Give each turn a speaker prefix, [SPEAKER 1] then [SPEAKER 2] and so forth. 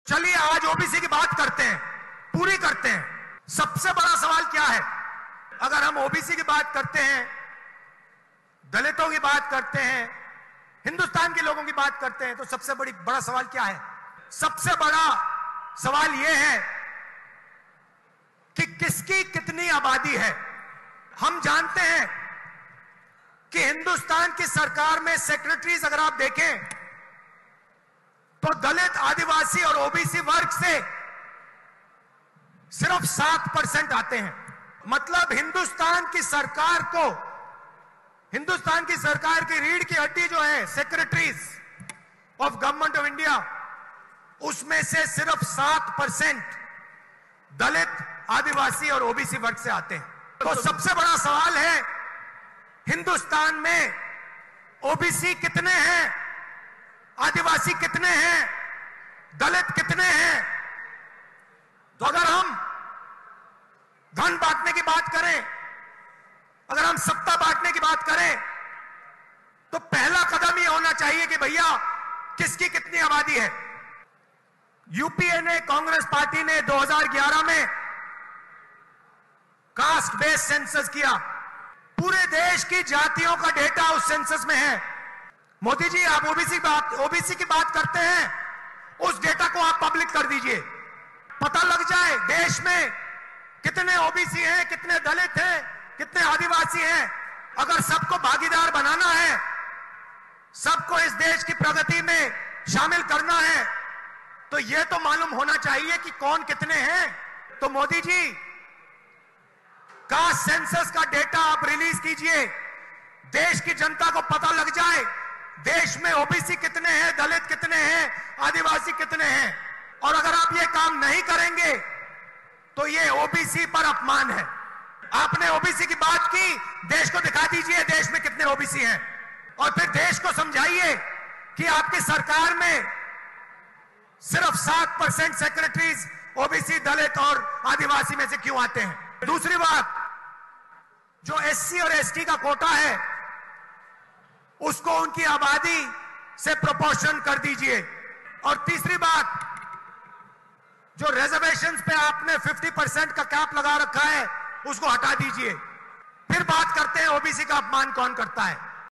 [SPEAKER 1] चलिए आज ओबीसी की बात करते हैं, पूरी करते हैं। सबसे बड़ा सवाल क्या है? अगर हम ओबीसी की बात करते हैं, दलितों की बात करते हैं, हिंदुस्तान के लोगों की बात करते हैं, तो सबसे बड़ा सवाल क्या है? सबसे बड़ा सवाल यह है कि किसकी कितनी आबादी है। हम जानते हैं कि हिंदुस्तान की सरकार में सेक्रेटरीज अगर आप देखें तो दलित, आदिवासी और ओबीसी वर्ग से सिर्फ 7% आते हैं। मतलब हिंदुस्तान की सरकार की रीढ़ की हड्डी जो है secretaries of government of India, उसमें से सिर्फ 7% दलित, आदिवासी और ओबीसी वर्ग से आते हैं। तो सबसे बड़ा सवाल है हिंदुस्तान में ओबीसी कितने हैं, आदिवासी कितने हैं, दलित कितने हैं। तो अगर हम धन बांटने की बात करें, अगर हम सत्ता बांटने की बात करें, तो पहला कदम ये होना चाहिए कि भैया किसकी कितनी आबादी है। यूपीए ने, कांग्रेस पार्टी ने 2011 में कास्ट बेस्ड सेंसस किया। पूरे देश की जातियों का डेटा उस सेंसस में है। मोदी जी, आप ओबीसी की बात करते हैं, उस डेटा को आप पब्लिक कर दीजिए, पता लग जाए देश में कितने ओबीसी हैं, कितने दलित हैं, कितने आदिवासी हैं। अगर सबको भागीदार बनाना है, सबको इस देश की प्रगति में शामिल करना है, तो यह तो मालूम होना चाहिए कि कौन कितने हैं। तो मोदी जी, कास्ट सेंसस का डेटा आप रिलीज कीजिए, देश की जनता को पता लग जाए देश में ओबीसी कितने हैं, दलित कितने हैं, आदिवासी कितने हैं। और अगर आप ये काम नहीं करेंगे तो ये ओबीसी पर अपमान है। आपने ओबीसी की बात की, देश को दिखा दीजिए देश में कितने ओबीसी हैं, और फिर देश को समझाइए कि आपकी सरकार में सिर्फ 7% सेक्रेटरीज ओबीसी, दलित और आदिवासी में से क्यों आते हैं। दूसरी बात, जो एससी और एसटी का कोटा है उसको उनकी आबादी से प्रोपोर्शन कर दीजिए। और तीसरी बात, जो रिजर्वेशंस पे आपने 50% का कैप लगा रखा है उसको हटा दीजिए। फिर बात करते हैं ओबीसी का अपमान कौन करता है।